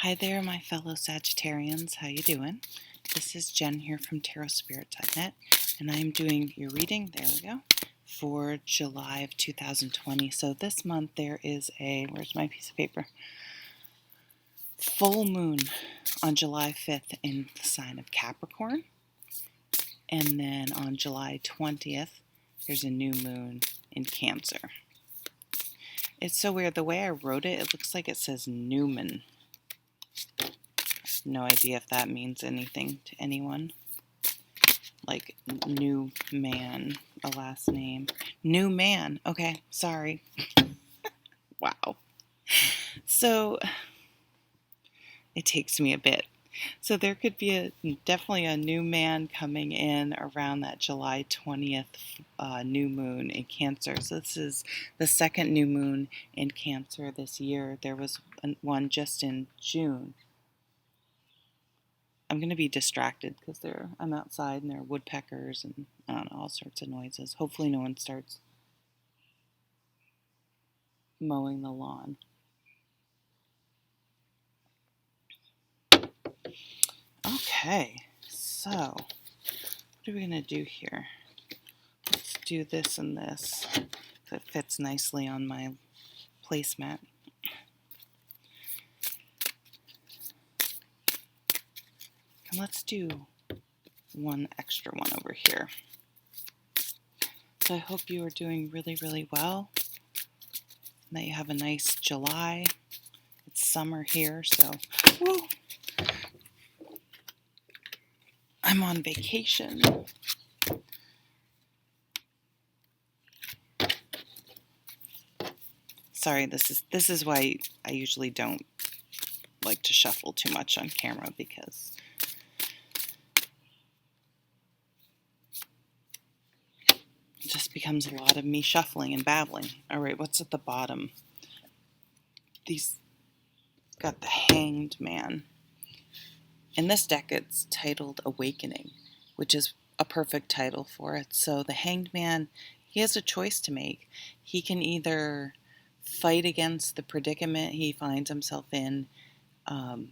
Hi there, my fellow Sagittarians. How you doing? This is Jen here from tarotspirit.net, and I am doing your reading, there we go, for July of 2020. So this month there is where's my piece of paper? Full moon on July 5th in the sign of Capricorn. And then on July 20th, there's a new moon in Cancer. It's so weird. The way I wrote it, it looks like it says Newman. No idea if that means anything to anyone. Like new man, a last name. New man. Okay, sorry. Wow. So it takes me a bit. So there could be definitely a new man coming in around that July 20th new moon in Cancer. So this is the second new moon in Cancer this year. There was one just in June. I'm going to be distracted because I'm outside and there are woodpeckers and I don't know, all sorts of noises. Hopefully no one starts mowing the lawn. Okay, so what are we going to do here? Let's do this and this. It fits nicely on my placemat. And let's do one extra one over here. So I hope you are doing really, really well. And that you have a nice July. It's summer here, so woo, I'm on vacation. Sorry, this is why I usually don't like to shuffle too much on camera, because it just becomes a lot of me shuffling and babbling. All right, what's at the bottom? These got the Hanged Man. In this deck, it's titled Awakening, which is a perfect title for it. So the Hanged Man, he has a choice to make. He can either fight against the predicament he finds himself in, and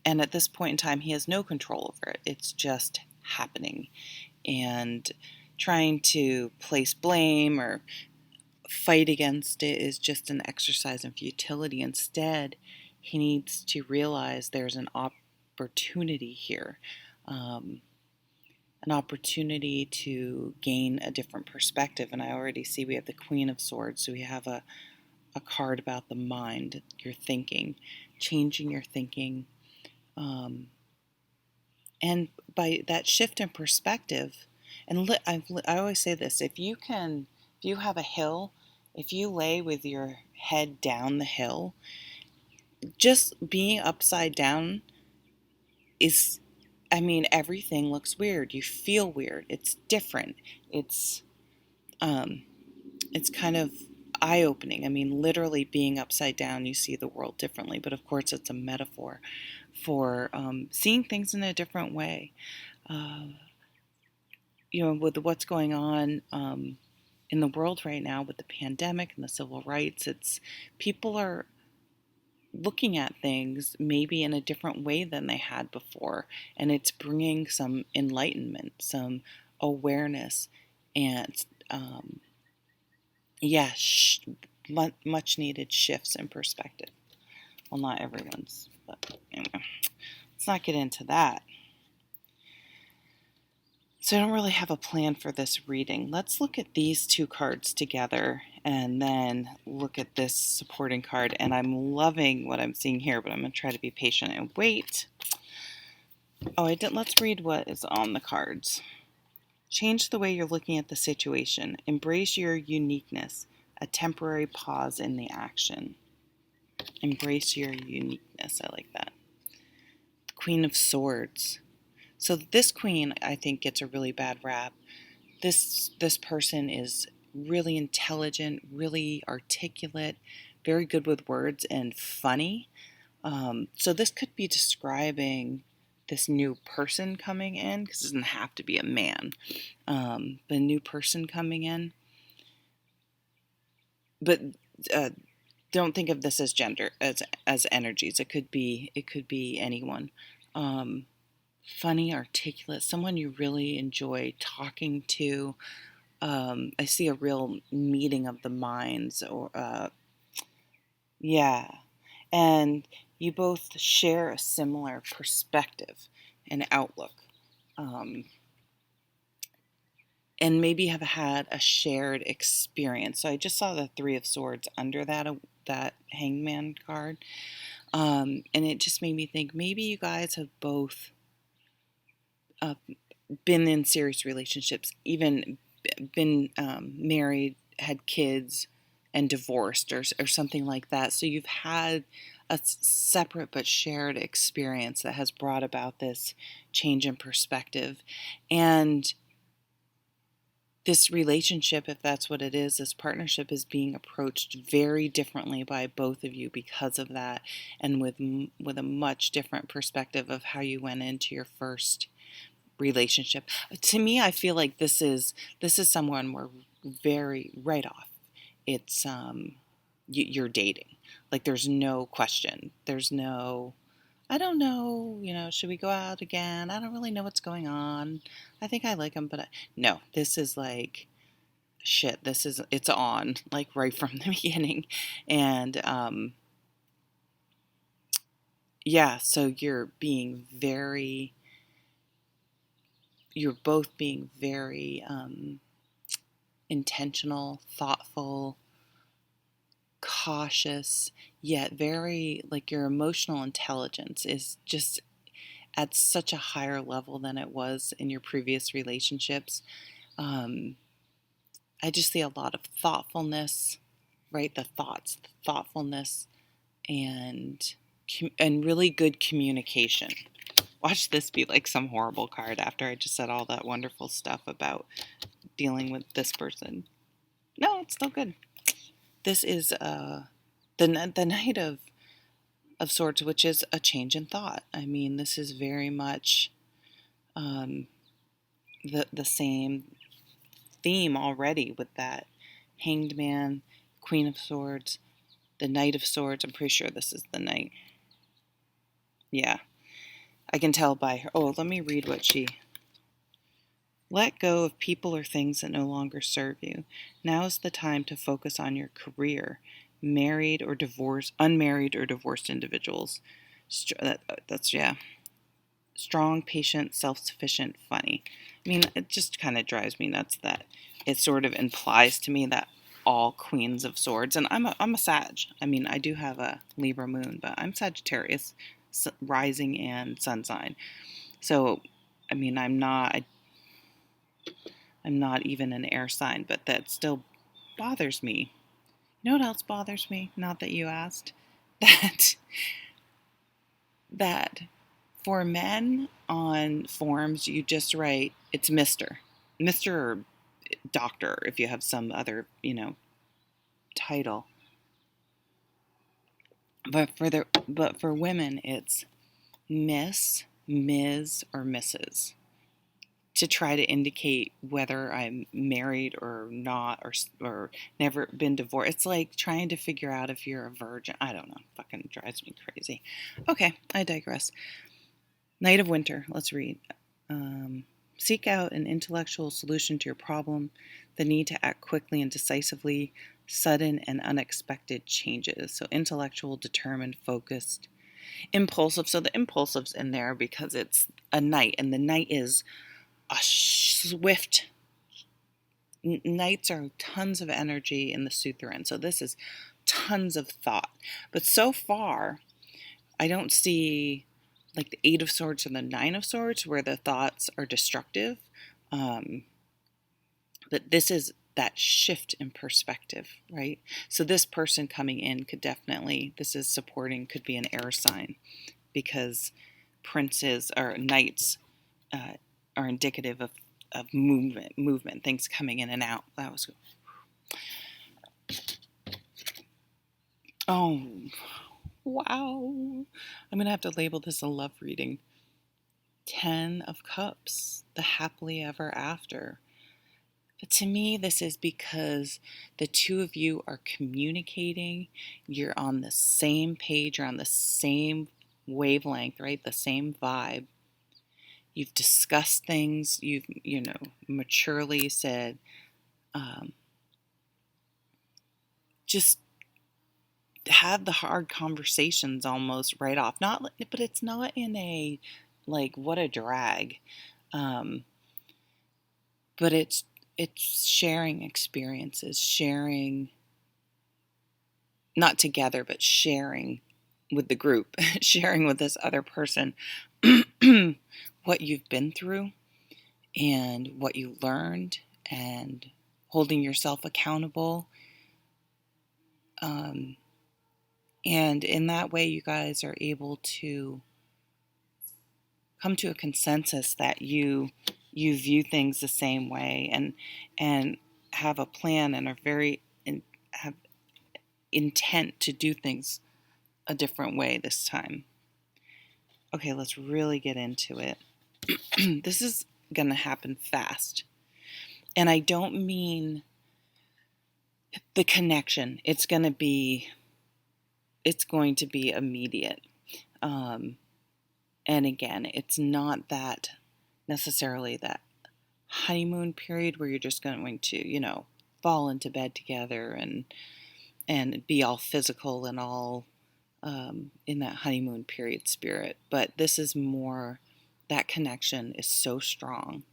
at this point in time, he has no control over it. It's just happening. And trying to place blame or fight against it is just an exercise in futility. Instead, he needs to realize there's an opportunity here, an opportunity to gain a different perspective. And I already see we have the Queen of Swords, so we have a card about the mind, your thinking, changing your thinking. And by that shift in perspective, and I always say this, if you have a hill, if you lay with your head down the hill, just being upside down is, everything looks weird. You feel weird. It's different. It's kind of eye-opening. Literally being upside down, you see the world differently. But of course, it's a metaphor for seeing things in a different way. With what's going on in the world right now with the pandemic and the civil rights, people are looking at things maybe in a different way than they had before, and it's bringing some enlightenment, some awareness, and much needed shifts in perspective. Well, not everyone's, but anyway, let's not get into that. So I don't really have a plan for this reading. Let's look at these two cards together and then look at this supporting card. And I'm loving what I'm seeing here, but I'm going to try to be patient and wait. Oh, I didn't. Let's read what is on the cards. Change the way you're looking at the situation. Embrace your uniqueness. A temporary pause in the action. Embrace your uniqueness. I like that. Queen of Swords. So this queen, I think, gets a really bad rap. This person is really intelligent, really articulate, very good with words, and funny. So this could be describing this new person coming in, because it doesn't have to be a man, the new person coming in. But don't think of this as gender, as energies. It could be anyone. Um, Funny, articulate, someone you really enjoy talking to. I see a real meeting of the minds, or yeah, and you both share a similar perspective and outlook. Um, and maybe have had a shared experience. So I just saw the Three of Swords under that Hangman card, and it just made me think maybe you guys have both uh, been in serious relationships, even been married, had kids, and divorced, or something like that. So you've had a separate but shared experience that has brought about this change in perspective, and this relationship, if that's what it is, this partnership is being approached very differently by both of you because of that, and with a much different perspective of how you went into your first relationship. To me, I feel like this is someone where very right off, it's you're dating. Like there's no question. There's no I don't know, should we go out again? I don't really know what's going on. I think I like him, but no, this is like shit. It's on like right from the beginning. And yeah, so you're both being very intentional, thoughtful, cautious, yet very, like, your emotional intelligence is just at such a higher level than it was in your previous relationships. Um, I just see a lot of thoughtfulness, right? The thoughts, the thoughtfulness, and really good communication. Watch this be like some horrible card after I just said all that wonderful stuff about dealing with this person. No, it's still good. This is the Knight of Swords, which is a change in thought. I mean, this is very much um, the same theme already with that Hanged Man, Queen of Swords, the Knight of Swords. I'm pretty sure this is the Knight. Yeah, I can tell by her. Oh, let me read what she. Let go of people or things that no longer serve you. Now is the time to focus on your career. Unmarried or divorced individuals. That's, yeah. Strong, patient, self-sufficient, funny. I mean, it just kind of drives me nuts that it sort of implies to me that all Queens of Swords, and I'm a Sag. I mean, I do have a Libra moon, but I'm Sagittarius, rising and sun sign. So, I mean, I'm not even an air sign, but that still bothers me. You know what else bothers me? Not that you asked. That that for men on forums, you just write it's Mr. or Doctor if you have some other, title. But for women, it's Miss, Ms., or Mrs. to try to indicate whether I'm married or not, or never been divorced. It's like trying to figure out if you're a virgin. I don't know. Fucking drives me crazy. Okay, I digress. Night of Winter. Let's read. Seek out an intellectual solution to your problem, the need to act quickly and decisively, sudden and unexpected changes. So intellectual, determined, focused, impulsive. So the impulsive's in there because it's a knight, and the knight is a swift. Knights are tons of energy in the Sutherland. So this is tons of thought. But so far, I don't see like the Eight of Swords or the Nine of Swords where the thoughts are destructive. But this is that shift in perspective, right? So this person coming in could be an air sign, because princes or knights are indicative of movement, things coming in and out. That was, oh, wow. I'm going to have to label this a love reading. 10 of Cups, the happily ever after. To me, this is because the two of you are communicating, you're on the same page, you're on the same wavelength, right? The same vibe. You've discussed things, you've, maturely said, just had the hard conversations almost right off. Not, but it's not in a, like, what a drag. Um, but it's sharing experiences, sharing, not together, but sharing with the group, sharing with this other person what you've been through and what you learned, and holding yourself accountable. And in that way, you guys are able to come to a consensus that you view things the same way, and have a plan, and are have intent to do things a different way this time. Okay, let's really get into it. This is gonna happen fast, and I don't mean the connection. It's going to be immediate. And again, it's not that necessarily that honeymoon period where you're just going to, fall into bed together and be all physical and all in that honeymoon period spirit. But this is more, that connection is so strong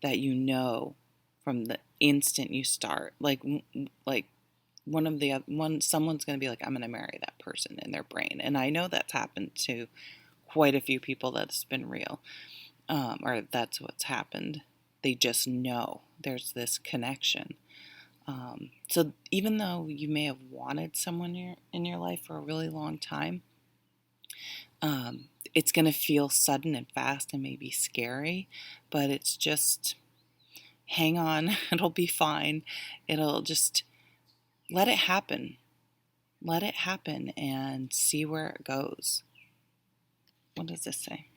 that from the instant you start, like someone's going to be like, I'm going to marry that person in their brain. And I know that's happened to quite a few people. That's been real, or that's what's happened. They just know there's this connection. So even though you may have wanted someone in your life for a really long time, it's going to feel sudden and fast and maybe scary, but it's just, hang on, it'll be fine. It'll just, let it happen. Let it happen and see where it goes. What does this say?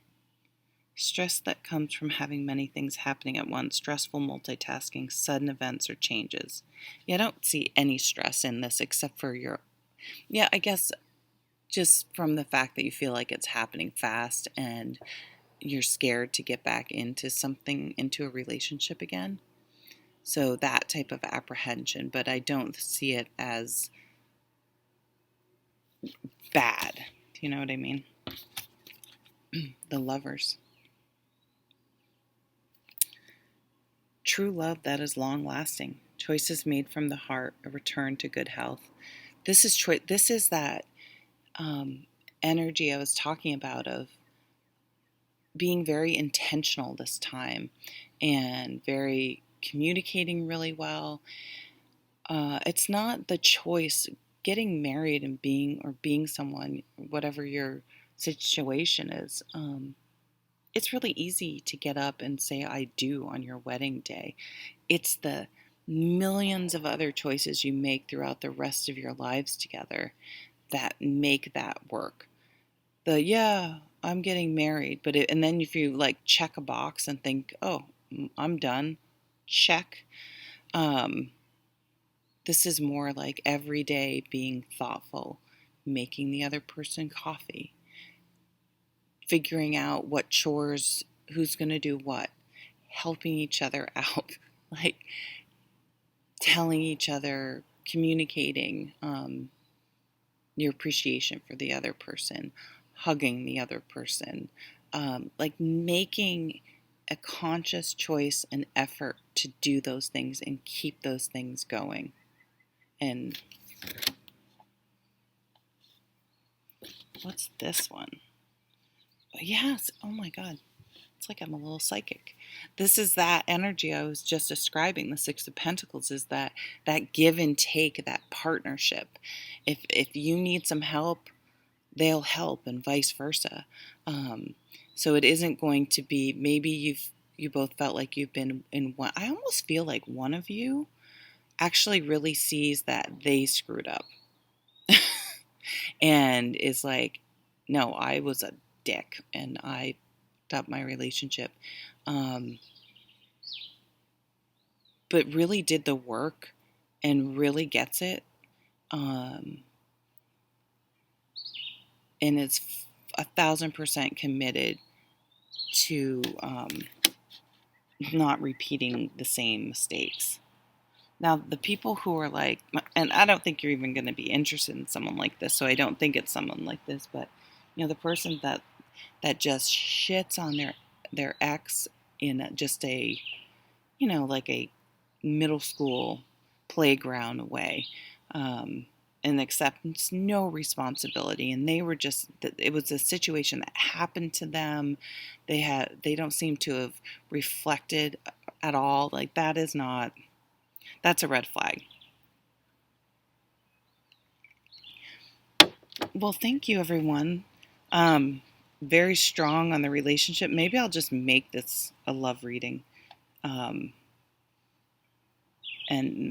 Stress that comes from having many things happening at once, stressful multitasking, sudden events or changes. Yeah, I don't see any stress in this except for I guess just from the fact that you feel like it's happening fast and you're scared to get back into a relationship again. So that type of apprehension, but I don't see it as bad. Do you know what I mean? The Lovers. True love that is long lasting. Choices made from the heart, a return to good health. This is that energy I was talking about, of being very intentional this time and very communicating really well. It's not the choice. Getting married and being someone, whatever your situation is, it's really easy to get up and say I do on your wedding day. It's the millions of other choices you make throughout the rest of your lives together that make that work. I'm getting married, and then if you like check a box and think, oh, I'm done, check. This is more like every day being thoughtful, making the other person coffee, figuring out what chores, who's going to do what, helping each other out, like telling each other, communicating your appreciation for the other person, hugging the other person, like making a conscious choice and effort to do those things and keep those things going. And what's this one? Yes. Oh my God. It's like I'm a little psychic. This is that energy I was just describing. The Six of Pentacles is that give and take, that partnership. If you need some help, they'll help, and vice versa. So it isn't going to be, maybe you both felt like you've been in one. I almost feel like one of you actually really sees that they screwed up and is like, no, I was a dick and I stopped my relationship. but really did the work and really gets it, and is 1,000% committed to not repeating the same mistakes. Now, the people who are like, and I don't think you're even going to be interested in someone like this, so I don't think it's someone like this, but the person that just shits on their ex in just a, like a middle school playground way, and accepts no responsibility, and they were just, it was a situation that happened to them. They don't seem to have reflected at all. Like, that's a red flag. Well, thank you, everyone. Very strong on the relationship. Maybe I'll just make this a love reading. And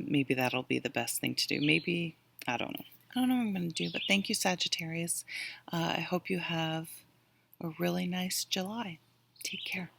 maybe that'll be the best thing to do. Maybe, I don't know. I don't know what I'm going to do, but thank you, Sagittarius. I hope you have a really nice July. Take care.